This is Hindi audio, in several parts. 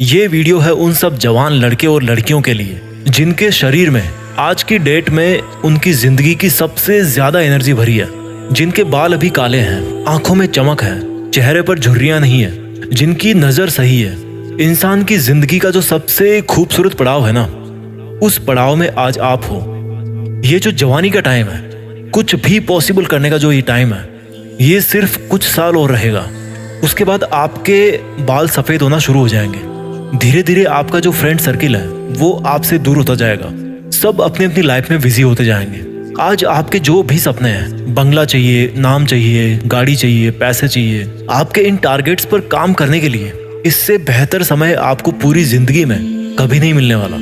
ये वीडियो है उन सब जवान लड़के और लड़कियों के लिए जिनके शरीर में आज की डेट में उनकी जिंदगी की सबसे ज्यादा एनर्जी भरी है, जिनके बाल अभी काले हैं, आंखों में चमक है, चेहरे पर झुर्रियां नहीं है, जिनकी नजर सही है। इंसान की जिंदगी का जो सबसे खूबसूरत पड़ाव है ना, उस पड़ाव में आज आप हो। ये जो जवानी का टाइम है, कुछ भी पॉसिबल करने का जो ये टाइम है, ये सिर्फ कुछ साल और रहेगा। उसके बाद आपके बाल सफेद होना शुरू हो जाएंगे। धीरे धीरे आपका जो फ्रेंड सर्किल है वो आपसे दूर होता जाएगा। सब अपनी अपनी लाइफ में बिजी होते जाएंगे। आज आपके जो भी सपने हैं, बंगला चाहिए, नाम चाहिए, गाड़ी चाहिए, पैसे चाहिए, आपके इन टारगेट्स पर काम करने के लिए इससे बेहतर समय आपको पूरी जिंदगी में कभी नहीं मिलने वाला।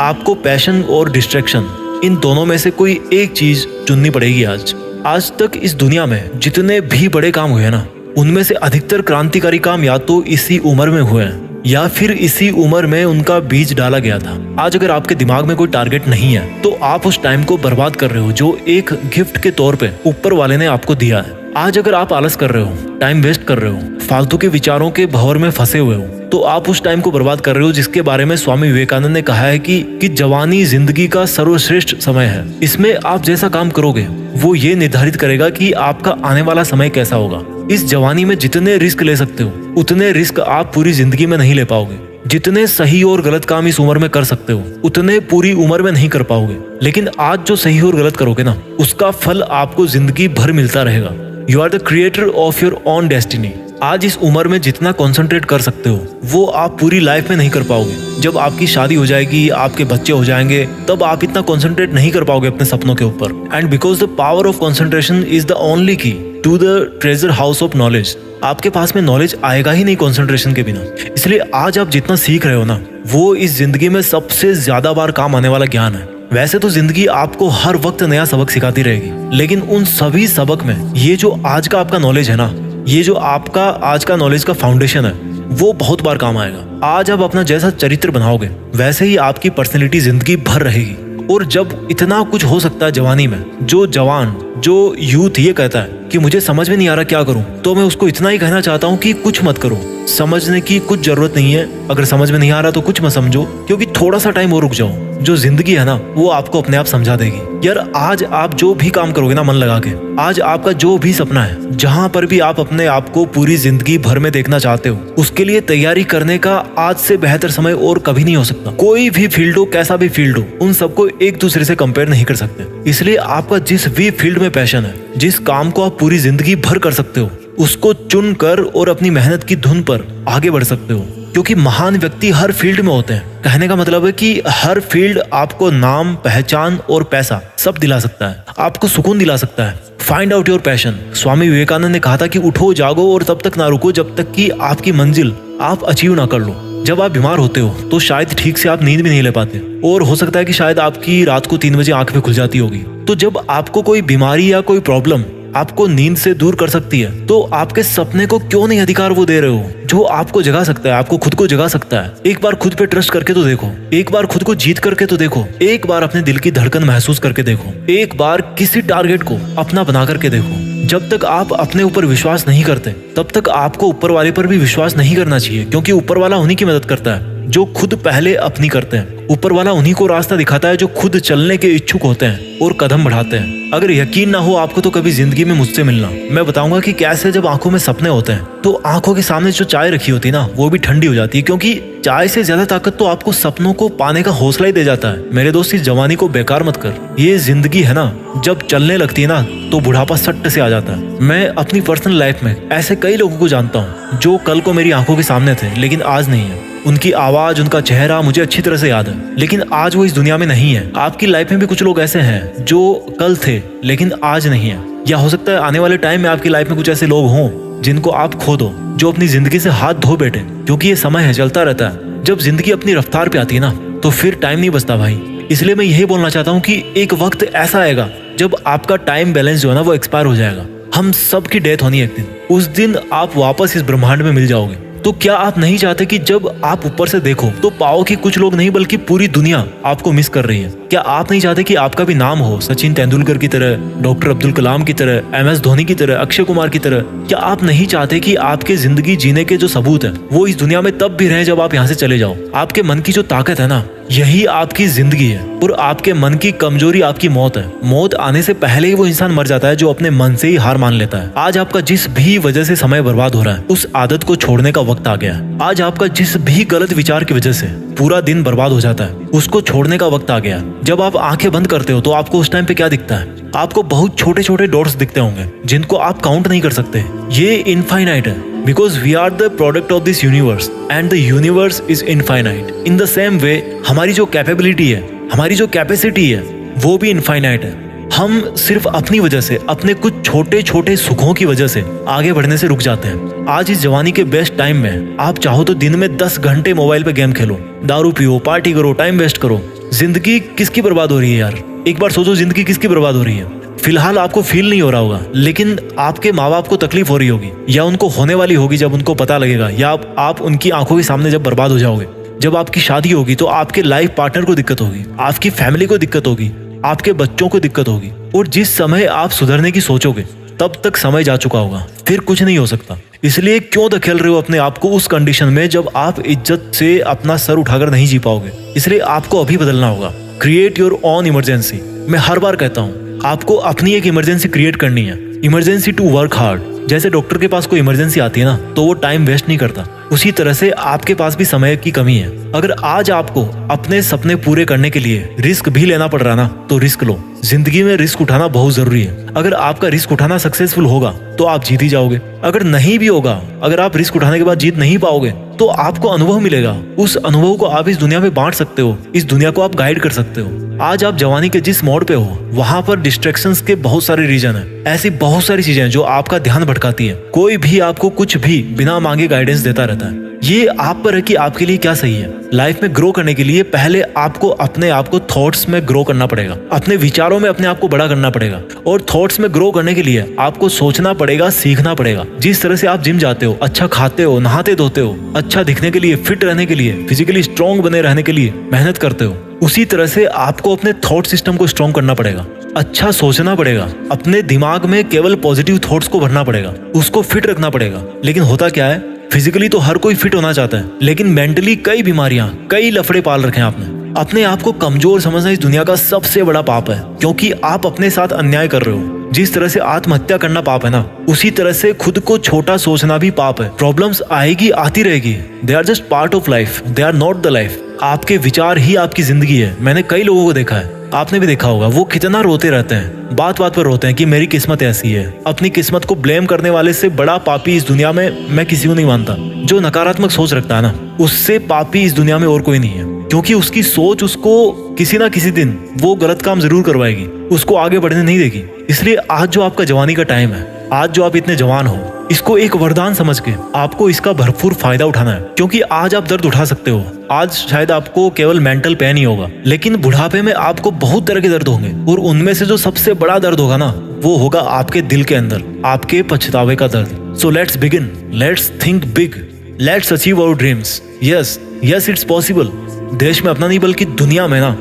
आपको पैशन और डिस्ट्रैक्शन, इन दोनों में से कोई एक चीज चुननी पड़ेगी। आज तक इस दुनिया में जितने भी बड़े काम हुए ना, उनमें से अधिकतर क्रांतिकारी काम या तो इसी उम्र में हुए हैं या फिर इसी उम्र में उनका बीज डाला गया था। आज अगर आपके दिमाग में कोई टारगेट नहीं है तो आप उस टाइम को बर्बाद कर रहे हो जो एक गिफ्ट के तौर पे ऊपर वाले ने आपको दिया है। आज अगर आप आलस कर रहे हो, टाइम वेस्ट कर रहे हो, फालतू के विचारों के भंवर में फंसे हुए हो, तो आप उस टाइम को बर्बाद कर रहे हो जिसके बारे में स्वामी विवेकानंद ने कहा है कि जवानी जिंदगी का सर्वश्रेष्ठ समय है। इसमें आप जैसा काम करोगे वो ये निर्धारित करेगा कि आपका आने वाला समय कैसा होगा। इस जवानी में जितने रिस्क ले सकते हो उतने रिस्क आप पूरी जिंदगी में नहीं ले पाओगे। जितने सही और गलत काम इस उम्र में कर सकते हो उतने पूरी उम्र में नहीं कर पाओगे। लेकिन आज जो सही और गलत करोगे ना, उसका फल आपको जिंदगी भर मिलता रहेगा। You are the creator of your own destiny. आज इस उम्र में जितना कंसंट्रेट कर सकते हो वो आप पूरी लाइफ में नहीं कर पाओगे। जब आपकी शादी हो जाएगी, आपके बच्चे हो जाएंगे, तब आप इतना कंसंट्रेट नहीं कर पाओगे अपने सपनों के ऊपर। And because the power of concentration is the only key to the treasure house of knowledge. आपके पास में नॉलेज आएगा ही नहीं कंसंट्रेशन के बिना। इसलिए आज आप जितना सीख रहे हो ना, वो इस जिंदगी में सबसे ज्यादा बार काम आने वाला ज्ञान है। वैसे तो जिंदगी आपको हर वक्त नया सबक सिखाती रहेगी, लेकिन उन सभी सबक में ये जो आज का आपका नॉलेज है ना, ये जो आपका आज का नॉलेज का फाउंडेशन है, वो बहुत बार काम आएगा। आज आप अपना जैसा चरित्र बनाओगे वैसे ही आपकी पर्सनैलिटी जिंदगी भर रहेगी। और जब इतना कुछ हो सकता है जवानी में, जो जवान, जो यूथ ये कहता है कि मुझे समझ में नहीं आ रहा क्या करूं, तो मैं उसको इतना ही कहना चाहता हूं कि कुछ मत करो। समझने की कुछ जरूरत नहीं है। अगर समझ में नहीं आ रहा तो कुछ मत समझो, क्योंकि थोड़ा सा टाइम और रुक जाओ। जो जिंदगी है ना, वो आपको अपने आप समझा देगी। यार आज आप जो भी काम करोगे ना मन लगा के, आज आपका जो भी सपना है, जहां पर भी आप अपने आप को पूरी जिंदगी भर में देखना चाहते हो, उसके लिए तैयारी करने का आज से बेहतर समय और कभी नहीं हो सकता। कोई भी फील्ड हो, कैसा भी फील्ड हो, उन सबको एक दूसरे से कंपेयर नहीं कर सकते। इसलिए आपका जिस भी फील्ड में पैशन है, जिस काम को आप पूरी जिंदगी भर कर सकते हो, उसको चुन कर और अपनी मेहनत की धुन पर आगे बढ़ सकते हो। क्योंकि महान व्यक्ति हर फील्ड में होते हैं। कहने का मतलब है कि हर फील्ड आपको नाम, पहचान और पैसा सब दिला सकता है, आपको सुकून दिला सकता है। Find out your passion. Swami Vivekananda ने कहा था कि उठो, जागो और तब तक ना रुको जब तक कि आपकी मंजिल आप अचीव ना कर लो। जब आप बीमार होते हो तो शायद ठीक से आप नींद भी नहीं ले पाते, और हो सकता है कि शायद आपकी रात को 3 बजे आंख भी खुल जाती होगी। तो जब आपको कोई बीमारी या कोई प्रॉब्लम आपको नींद से दूर कर सकती है, तो आपके सपने को क्यों नहीं अधिकार वो दे रहे हो जो आपको जगा सकता है, आपको खुद को जगा सकता है। एक बार खुद पे ट्रस्ट करके तो देखो, एक बार खुद को जीत करके तो देखो, एक बार अपने दिल की धड़कन महसूस करके देखो, एक बार किसी टारगेट को अपना बना करके देखो। जब तक आप अपने ऊपर विश्वास नहीं करते तब तक आपको ऊपर वाले पर भी विश्वास नहीं करना चाहिए, क्योंकि ऊपर वाला उन्हीं की मदद करता है जो खुद पहले अपनी करते हैं। ऊपर वाला उन्हीं को रास्ता दिखाता है जो खुद चलने के इच्छुक होते हैं और कदम बढ़ाते हैं। अगर यकीन ना हो आपको तो कभी जिंदगी में मुझसे मिलना, मैं बताऊंगा कि कैसे जब आंखों में सपने होते हैं तो आंखों के सामने जो चाय रखी होती है ना, वो भी ठंडी हो जाती है। क्योंकि चाय से ज्यादा ताकत तो आपको सपनों को पाने का हौसला ही दे जाता है। मेरे दोस्त, इस जवानी को बेकार मत कर। ये जिंदगी है ना, जब चलने लगती है ना तो बुढ़ापा सट्ट से आ जाता है। मैं अपनी पर्सनल लाइफ में ऐसे कई लोगों को जानता हूँ जो कल को मेरी आंखों के सामने थे लेकिन आज नहीं है। उनकी आवाज, उनका चेहरा मुझे अच्छी तरह से याद है, लेकिन आज वो इस दुनिया में नहीं है। आपकी लाइफ में भी कुछ लोग ऐसे हैं जो कल थे लेकिन आज नहीं है। या हो सकता है आने वाले टाइम में आपकी लाइफ में कुछ ऐसे लोग हों जिनको आप खो दो, जो अपनी जिंदगी से हाथ धो बैठे। क्योंकि ये समय है, चलता रहता है। जब जिंदगी अपनी रफ्तार पे आती है ना, तो फिर टाइम नहीं बचता भाई। इसलिए मैं यही बोलना चाहता हूँ कि एक वक्त ऐसा आएगा जब आपका टाइम बैलेंस जो है ना, वो एक्सपायर हो जाएगा। हम सब की डेथ होनी है एक दिन। उस दिन आप वापस इस ब्रह्मांड में मिल जाओगे। तो क्या आप नहीं चाहते कि जब आप ऊपर से देखो तो पाओ कि कुछ लोग नहीं बल्कि पूरी दुनिया आपको मिस कर रही है। क्या आप नहीं चाहते कि आपका भी नाम हो सचिन तेंदुलकर की तरह, डॉक्टर अब्दुल कलाम की तरह, MS धोनी की तरह, अक्षय कुमार की तरह? क्या आप नहीं चाहते कि आपके जिंदगी जीने के जो सबूत है वो इस दुनिया में तब भी रहे जब आप यहाँ से चले जाओ? आपके मन की जो ताकत है ना, यही आपकी जिंदगी है। और आपके मन की कमजोरी आपकी मौत है। मौत आने से पहले ही वो इंसान मर जाता है जो अपने मन से ही हार मान लेता है। आज आपका जिस भी वजह से समय बर्बाद हो रहा है, उस आदत को छोड़ने का वक्त आ गया है। आज आपका जिस भी गलत विचार की वजह से पूरा दिन बर्बाद हो जाता है, उसको छोड़ने का वक्त आ गया। जब आप आंखें बंद करते हो तो आपको उस टाइम पे क्या दिखता है? आपको बहुत छोटे छोटे डॉट्स दिखते होंगे जिनको आप काउंट नहीं कर सकते। ये इनफाइनाइट है, because we are the product of this universe and the universe is infinite. In the same way, हमारी जो कैपेबिलिटी है, हमारी जो कैपेसिटी है, वो भी इनफाइनाइट है। हम सिर्फ अपनी वजह से, अपने कुछ छोटे छोटे सुखों की वजह से आगे बढ़ने से रुक जाते हैं। आज इस जवानी के बेस्ट टाइम में आप चाहो तो दिन में 10 घंटे मोबाइल पे गेम खेलो, दारू पियो, पार्टी करो, टाइम वेस्ट करो। जिंदगी किसकी बर्बाद हो रही है यार? एक बार सोचो, जिंदगी किसकी बर्बाद हो रही है? फिलहाल आपको फील नहीं हो रहा होगा, लेकिन आपके माँ बाप को तकलीफ हो रही होगी, या उनको होने वाली होगी जब उनको पता लगेगा, या आप उनकी आंखों के सामने जब बर्बाद हो जाओगे। जब आपकी शादी होगी तो आपके लाइफ पार्टनर को दिक्कत होगी, आपकी फैमिली को दिक्कत होगी, आपके बच्चों को दिक्कत होगी। और जिस समय आप सुधरने की सोचोगे तब तक समय जा चुका होगा, फिर कुछ नहीं हो सकता। इसलिए क्यों धकेल रहे हो अपने आप को उस कंडीशन में जब आप इज्जत से अपना सर उठाकर नहीं जी पाओगे? इसलिए आपको अभी बदलना होगा। Create your own emergency. मैं हर बार कहता हूँ, आपको अपनी एक इमरजेंसी क्रिएट करनी है। Emergency to work hard. जैसे डॉक्टर के पास कोई इमरजेंसी आती है ना, तो वो टाइम वेस्ट नहीं करता, उसी तरह से आपके पास भी समय की कमी है। अगर आज आपको अपने सपने पूरे करने के लिए रिस्क भी लेना पड़ रहा ना, तो रिस्क लो। जिंदगी में रिस्क उठाना बहुत जरूरी है। अगर आपका रिस्क उठाना सक्सेसफुल होगा तो आप जीत ही जाओगे। अगर नहीं भी होगा, अगर आप रिस्क उठाने के बाद जीत नहीं पाओगे, तो आपको अनुभव मिलेगा। उस अनुभव को आप इस दुनिया में बांट सकते हो, इस दुनिया को आप गाइड कर सकते हो। आज आप जवानी के जिस मोड़ पे हो, वहां पर डिस्ट्रैक्शंस के बहुत सारे रीजन है। ऐसी बहुत सारी चीजें जो आपका ध्यान भटकाती है। कोई भी आपको कुछ भी बिना मांगे गाइडेंस देता रहता है। ये आप पर है कि आपके लिए क्या सही है। लाइफ में ग्रो करने के लिए पहले आपको अपने आप को थॉट्स में ग्रो करना पड़ेगा, अपने विचारों में अपने आप को बड़ा करना पड़ेगा। और थॉट्स में ग्रो करने के लिए आपको सोचना पड़ेगा, सीखना पड़ेगा। जिस तरह से आप जिम जाते हो, अच्छा खाते हो, नहाते धोते हो, अच्छा दिखने के लिए, फिट रहने के लिए, फिजिकली स्ट्रॉन्ग बने रहने के लिए मेहनत करते हो, उसी तरह से आपको अपने थॉट सिस्टम को स्ट्रॉन्ग करना पड़ेगा। अच्छा सोचना पड़ेगा, अपने दिमाग में केवल पॉजिटिव थॉट्स को भरना पड़ेगा, उसको फिट रखना पड़ेगा। लेकिन होता क्या है, फिजिकली तो हर कोई फिट होना चाहता है, लेकिन मेंटली कई बीमारियां, कई लफड़े पाल रखे हैं आपने। अपने आप को कमजोर समझना इस दुनिया का सबसे बड़ा पाप है, क्योंकि आप अपने साथ अन्याय कर रहे हो। जिस तरह से आत्महत्या करना पाप है ना, उसी तरह से खुद को छोटा सोचना भी पाप है। प्रॉब्लम्स आएगी, आती रहेगी। They are just part of life, they are not the life. आपके विचार ही आपकी जिंदगी है। मैंने कई लोगों को देखा है, आपने भी देखा होगा, वो कितना रोते रहते हैं, बात बात पर रोते हैं कि मेरी किस्मत ऐसी है। अपनी किस्मत को ब्लेम करने वाले से बड़ा पापी इस दुनिया में मैं किसी को नहीं मानता। जो नकारात्मक सोच रखता है ना, उससे पापी इस दुनिया में और कोई नहीं है, क्योंकि उसकी सोच उसको किसी ना किसी दिन वो गलत काम जरूर करवाएगी, उसको आगे बढ़ने नहीं देगी। इसलिए आज जो आपका जवानी का टाइम है, आज जो आप इतने जवान हो, इसको एक वरदान समझ के आपको इसका भरपूर फायदा उठाना है। क्योंकि आज आप दर्द उठा सकते हो। आज शायद आपको केवल मेंटल पेन ही होगा, लेकिन बुढ़ापे में आपको बहुत तरह के दर्द होंगे, और उनमें से जो सबसे बड़ा दर्द होगा ना, वो होगा आपके दिल के अंदर, आपके पछतावे का दर्द। So let's begin, let's think big, let's achieve our dreams. Yes yes, it's possible. देश में अपना नहीं बल्कि दुनिया में ना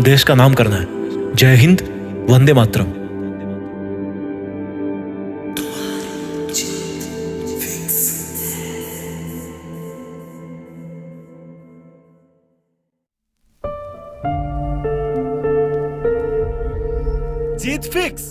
देश का नाम करना है। जय हिंद, वंदे मातरम। जीत फिक्स।